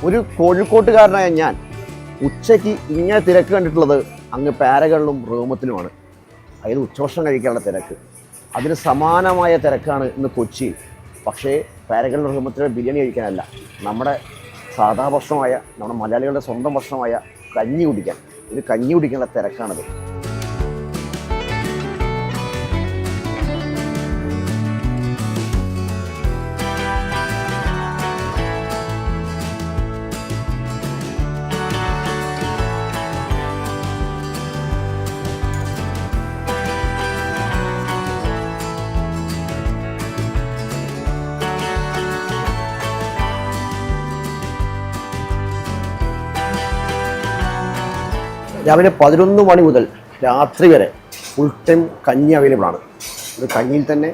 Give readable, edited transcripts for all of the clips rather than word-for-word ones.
ഒരു കോഴിക്കോട്ടുകാരനായ ഞാൻ ഉച്ചയ്ക്ക് ഇങ്ങനെ തിരക്ക് കണ്ടിട്ടുള്ളത് അങ്ങ് പാരകളിലും റൂമത്തിലുമാണ്. അതായത് ഉച്ചഭക്ഷണം കഴിക്കാനുള്ള തിരക്ക്. അതിന് സമാനമായ തിരക്കാണ് ഇന്ന് കൊച്ചിയിൽ. പക്ഷേ പാരകളിലും റൂമത്തിലെ ബിരിയാണി കഴിക്കാനല്ല, നമ്മുടെ സാധാ ഭക്ഷണമായ നമ്മുടെ മലയാളികളുടെ സ്വന്തം ഭക്ഷണമായ കഞ്ഞി കുടിക്കാൻ. ഒരു കഞ്ഞി കുടിക്കാനുള്ള തിരക്കാണിത്. രാവിലെ 11 മണി മുതൽ രാത്രി വരെ ഫുൾ ടൈം കഞ്ഞി അവൈലബിൾ ആണ്. ഒരു കഞ്ഞിയിൽ തന്നെ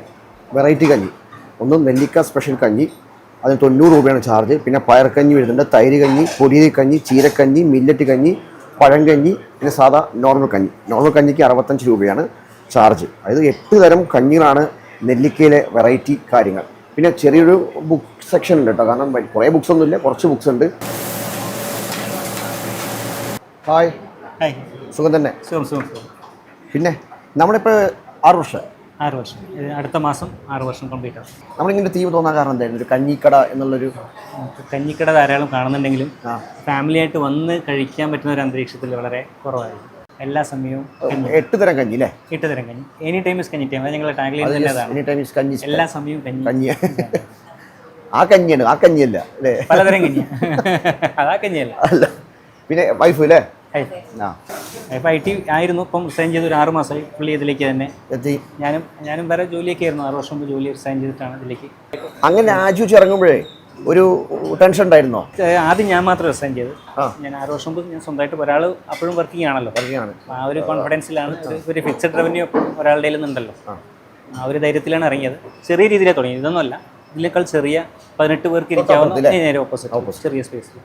വെറൈറ്റി കഞ്ഞി. ഒന്ന് നെല്ലിക്ക സ്പെഷ്യൽ കഞ്ഞി, അതിന് 90 രൂപയാണ് ചാർജ്. പിന്നെ പയർക്കഞ്ഞി വരുന്നുണ്ട്, തൈര് കഞ്ഞി, പൊടിയരി കഞ്ഞി, ചീരക്കഞ്ഞി, മില്ലറ്റ് കഞ്ഞി, പഴങ്കഞ്ഞി, പിന്നെ സാധാ നോർമൽ കഞ്ഞി. നോർമൽ കഞ്ഞിക്ക് 65 രൂപയാണ് ചാർജ്. അതായത് 8 തരം കഞ്ഞികളാണ് നെല്ലിക്കയിലെ വെറൈറ്റി കാര്യങ്ങൾ. പിന്നെ ചെറിയൊരു ബുക്ക് സെക്ഷൻ ഉണ്ട് കേട്ടോ, കാരണം കുറേ ബുക്സ് ഒന്നുമില്ല, കുറച്ച് ബുക്സ് ഉണ്ട്. ഹായ്, സുഖം തന്നെ. പിന്നെ നമ്മളിപ്പോൾ 6 വർഷം അടുത്ത മാസം 6 വർഷം കംപ്ലീറ്റ് ആവും. നമ്മളിങ്ങനെ തീവ് തോന്നാൻ കാരണം എന്തായിരുന്നു? ഒരു കഞ്ഞിക്കട എന്നുള്ളൊരു കഞ്ഞിക്കട ധാരാളം കാണുന്നുണ്ടെങ്കിലും ഫാമിലിയായിട്ട് വന്ന് കഴിക്കാൻ പറ്റുന്ന ഒരു അന്തരീക്ഷത്തിൽ വളരെ കുറവായിരുന്നു. എല്ലാ സമയവും 8 തരം കഞ്ഞി അല്ലേ? 8 തരം കഞ്ഞി. എനി ടൈം ഇസ് കഞ്ഞി ടൈം. ഞങ്ങളുടെ ടാഗ്ലൈൻ തന്നെ അതാണ്. എല്ലാ സമയവും കഞ്ഞി. ആ കഞ്ഞിയാണ്, ആ കഞ്ഞിയല്ല അല്ലേ? പലതരം കഞ്ഞി. അതാ കഞ്ഞിയല്ല. അല്ല. പിന്നെ വൈഫ് അല്ലേ? ഇപ്പം IT ആയിരുന്നു. ഇപ്പം റിസൈൻ ചെയ്ത് ഒരു 6 മാസമായി പുള്ളി ഇതിലേക്ക് തന്നെ എത്തി. ഞാനും വേറെ ജോലിയൊക്കെ ആയിരുന്നു. 6 വർഷം മുമ്പ് ജോലി റിസൈൻ ചെയ്തിട്ടാണ് ഇതിലേക്ക്. അങ്ങനെ ആജുച്ച് ഇറങ്ങുമ്പോഴേ ഒരു ടെൻഷൻ ഉണ്ടായിരുന്നോ? ആദ്യം ഞാൻ മാത്രം റിസൈൻ ചെയ്ത്. ഞാൻ 6 വർഷം മുമ്പ് ഞാൻ സ്വന്തമായിട്ട് ഒരാൾ അപ്പോഴും വർക്കിംഗ് ആണല്ലോ. ആ ഒരു കോൺഫിഡൻസിലാണ്. ഒരു ഫിക്സഡ് റവന്യൂ ഒരാളുടെ ഉണ്ടല്ലോ, ആ ഒരു ധൈര്യത്തിലാണ് ഇറങ്ങിയത്. ചെറിയ രീതിയിലാണ് തുടങ്ങിയത്. ഇതൊന്നുമല്ല, ഇതിനേക്കാൾ ചെറിയ 18 പേർക്ക് ഇരിക്കാവുന്ന നേരെ ഓപ്പോസിറ്റ് ചെറിയ സ്പേസിൽ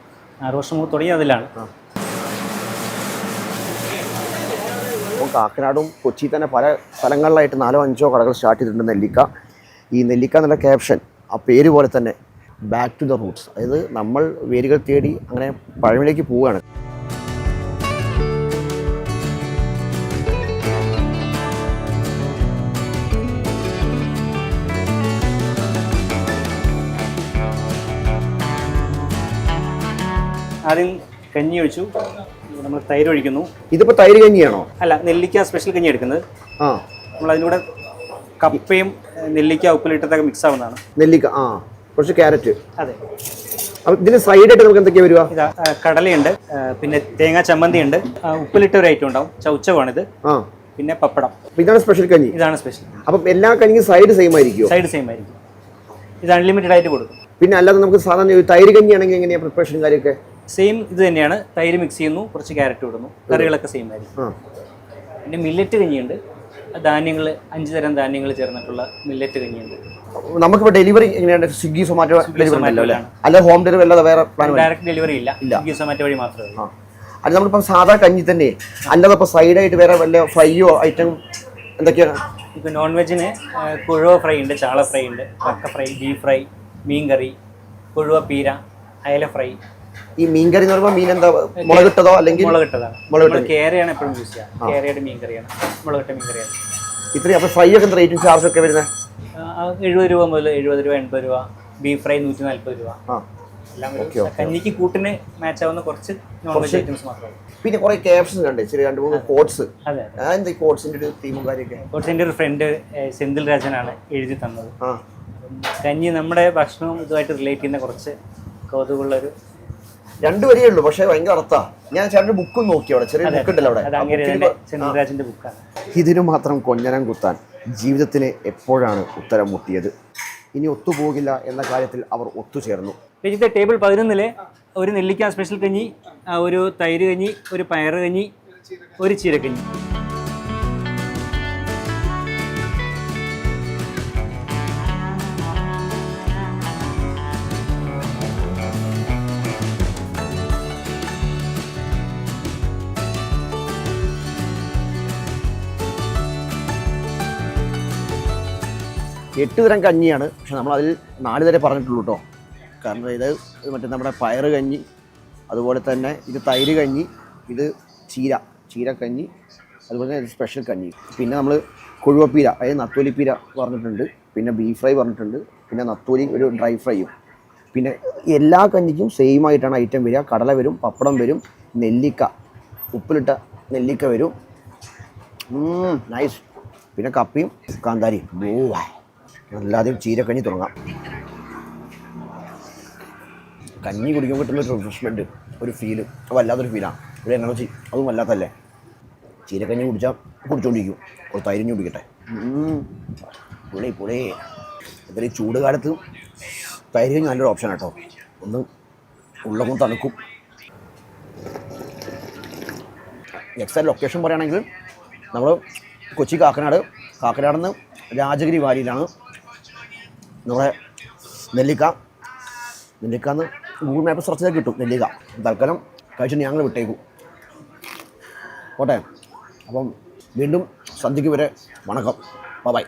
6 വർഷം മുമ്പ് തുടങ്ങി അതിലാണ്. കാക്കനാടും കൊച്ചി തന്നെ പല സ്ഥലങ്ങളിലായിട്ട് 4-5 കടകൾ സ്റ്റാർട്ട് ചെയ്തിട്ടുണ്ട് നെല്ലിക്ക. ഈ നെല്ലിക്ക എന്നുള്ള ക്യാപ്ഷൻ ആ പേര് പോലെ തന്നെ ബാക്ക് ടു ദ റൂട്ട്സ്. അതായത് നമ്മൾ വേരുകൾ തേടി അങ്ങനെ പഴമയിലേക്ക് പോവുകയാണ്. ആദ്യം കഞ്ഞി ഒഴിച്ചു, നമ്മൾ തൈര് ഒഴിക്കുന്നു. ഇതിപ്പോൾ തൈര് കഞ്ഞിയാണോ? അല്ല, നെല്ലിക്ക സ്പെഷ്യൽ കഞ്ഞി എടുക്കുന്നത്. നമ്മൾ അതിലൂടെ കപ്പയും നെല്ലിക്ക ഉപ്പിലിട്ടതൊക്കെ മിക്സ് ആവുന്നതാണ്. നെല്ലിക്ക, കുറച്ച് ക്യാരറ്റ്. അതെ. അപ്പം ഇതിന് സൈഡായിട്ട് നമുക്ക് എന്തൊക്കെയാണ് വരിക? ഇതാ കടലയുണ്ട്, പിന്നെ തേങ്ങാ ചമ്മന്തി ഉണ്ട്, ഉപ്പിലിട്ട ഒരു ഐറ്റം ഉണ്ടാവും, ചൗച്ചവാണിത്, പിന്നെ പപ്പടം. ഇതാണ് സ്പെഷ്യൽ കഞ്ഞി. ഇതാണ് സ്പെഷ്യൽ. അപ്പം എല്ലാ കഞ്ഞിയും സൈഡ് സെയിം ആയിരിക്കും? സൈഡ് സെയിം ആയിരിക്കും. ഇത് അൺലിമിറ്റഡ് ആയിട്ട് കൊടുക്കും. പിന്നെ അല്ലാതെ നമുക്ക് സാധാരണ തൈര് കഞ്ഞി ആണെങ്കിൽ എങ്ങനെയാണ് പ്രിപ്പറേഷൻ കാര്യമൊക്കെ? സെയിം ഇത് തന്നെയാണ്. തൈര് മിക്സ് ചെയ്യുന്നു, കുറച്ച് ക്യാരറ്റ് ഇടുന്നു, കറികളൊക്കെ സെയിം ആയിരിക്കും. പിന്നെ മില്ലറ്റ് കഞ്ഞിയുണ്ട്, ധാന്യങ്ങൾ 5 തരം ധാന്യങ്ങൾ ചേർന്നിട്ടുള്ള മില്ലറ്റ് കഞ്ഞിയുണ്ട്. നമുക്കിപ്പോൾ ഡെലിവറി എങ്ങനെയാണ്? സ്വിഗ്ഗി സൊമാറ്റോ ഡെലിവറി അല്ല, ഹോം ഡെലിവറി അല്ലാതെ വേറെ ഡയറക്റ്റ് ഡെലിവറി ഇല്ല, സ്വിഗ്ഗി സൊമാറ്റോ വഴി മാത്രമേ. അത് നമ്മളിപ്പം സാധാ കഞ്ഞി തന്നെ അല്ലാതെ ഇപ്പോൾ സൈഡായിട്ട് വേറെ വല്ല ഫ്രൈയോ ഐറ്റം എന്തൊക്കെയാണ്? ഇപ്പം നോൺ വെജിന് കുഴുവ ഫ്രൈ ഉണ്ട്, ചാള ഫ്രൈ ഉണ്ട്, കക്ക ഫ്രൈ, ബീഫ് ഫ്രൈ, മീൻ കറി, കുഴുവ പീര, അയല ഫ്രൈ. ഈ മീൻ കറി എന്ന് പറയുമ്പോൾ മീൻ എന്താ മുളകിട്ടതോ അല്ലെങ്കിൽ? മുളകിട്ടതാണ്. കേരയാണ് എപ്പോഴും യൂസ് ചെയ്യുക. കേരയുടെ മീൻ കറിയാണ്, മുളകിട്ട മീൻ കറിയാണ്. ഇത്രയും. അപ്പോൾ ഫ്രൈ ഒക്കെ റേറ്റും ചാർജ് ഒക്കെ വരുന്നത് 70 രൂപ മുതൽ 70 രൂപ, 80 രൂപ. ബീഫ് ഫ്രൈ 140 രൂപ. എല്ലാം കഞ്ഞിക്ക് കൂട്ടിന് മാച്ച് ആവുന്ന കുറച്ച് നോൺ വെജ് ഐറ്റംസ് മാത്രമേ. പിന്നെ കുറെ ക്യാപ്ഷൻസ് ഉണ്ട്, ചെറിയ 2-3 കോട്സ്. എന്താ കോട്സിന്റെ ഒരു തീമും കാര്യമൊക്കെ? കോട്സിന്റെ ഒരു ഫ്രണ്ട് സെന്തിൽ രാജനാണ് എഴുതി തന്നത്. കഞ്ഞി നമ്മുടെ ഭക്ഷണവും ഇതുമായിട്ട് റിലേറ്റ് ചെയ്യുന്ന കുറച്ച് കൗതുകമുള്ളൊരു 2 വരികയേ ഉള്ളൂ, പക്ഷേ ഭയങ്കര അർത്ഥമാണ്. ഞാൻ ചേട്ടൻ്റെ ബുക്കും നോക്കി, അവിടെ ചെറിയ ബുക്ക് ഉണ്ടല്ലോ അവിടെ. ഇതിനു മാത്രം കൊഞ്ഞനം കുത്താൻ ജീവിതത്തിന് എപ്പോഴാണ് ഉത്തരം മുട്ടിയത്? ഇനി ഒത്തുപോകില്ല എന്ന കാര്യത്തിൽ അവർ ഒത്തുചേർന്നു. ടേബിൾ 11 ഒരു നെല്ലിക്ക സ്പെഷ്യൽ കഞ്ഞി, ഒരു തൈര് കഞ്ഞി, ഒരു പയറ് കഞ്ഞി, ഒരു ചീരക്കഞ്ഞി. 8 തരം കഞ്ഞിയാണ്, പക്ഷെ നമ്മളതിൽ 4 തരം പറഞ്ഞിട്ടുള്ളൂ കേട്ടോ. കാരണം ഇത് മറ്റേ നമ്മുടെ പയറ് കഞ്ഞി, അതുപോലെ തന്നെ ഇത് തൈര് കഞ്ഞി, ഇത് ചീരക്കഞ്ഞി, അതുപോലെ തന്നെ സ്പെഷ്യൽ കഞ്ഞി. പിന്നെ നമ്മൾ കൊഴുവപ്പീര, അതായത് നത്തോലിപ്പീര പറഞ്ഞിട്ടുണ്ട്, പിന്നെ ബീഫ് ഫ്രൈ പറഞ്ഞിട്ടുണ്ട്, പിന്നെ നത്തോലി ഒരു ഡ്രൈ ഫ്രൈയും. പിന്നെ എല്ലാ കഞ്ഞിക്കും സെയിം ആയിട്ടാണ് ഐറ്റം വരിക. കടല വരും, പപ്പടം വരും, നെല്ലിക്ക, ഉപ്പിലിട്ട നെല്ലിക്ക വരും. നൈസ്. പിന്നെ കപ്പയും കാന്താരിയും. അല്ലാതെയും ചീരക്കഞ്ഞി തുടങ്ങാം. കഞ്ഞി കുടിക്കുമ്പോൾ കിട്ടുന്ന ഒരു റിഫ്രഷ്മെൻറ്റ്, ഒരു ഫീല്, അത് വല്ലാത്തൊരു ഫീലാണ്, ഒരു എനർജി, അതും വല്ലാത്തല്ലേ. ചീരക്കഞ്ഞി കുടിച്ചോണ്ടിരിക്കും. ഒരു തൈരിഞ്ഞ് കുടിക്കട്ടെ. പുളി ഇതൊരു ചൂട് കാലത്ത് തൈര് കഞ്ഞി നല്ലൊരു ഓപ്ഷൻ കേട്ടോ. ഒന്ന് ഉള്ളതും തണുക്കും. എക്സാക്ട് ലൊക്കേഷൻ പറയുകയാണെങ്കിൽ നമ്മൾ കൊച്ചി കാക്കനാട് നിന്ന് രാജഗിരി വാലിയിലാണ്. നമ്മുടെ നെല്ലിക്കാന്ന് ഗൂഗിൾ മാപ്പ് സെർച്ച് ചെയ്താൽ കിട്ടും നെല്ലിക്ക. തൽക്കാലം കഴിച്ചിട്ട് ഞങ്ങൾ വിട്ടേക്കും. പോട്ടെ. അപ്പം വീണ്ടും സന്ധ്യയ്ക്ക് വരെ വണക്കം. ബൈ.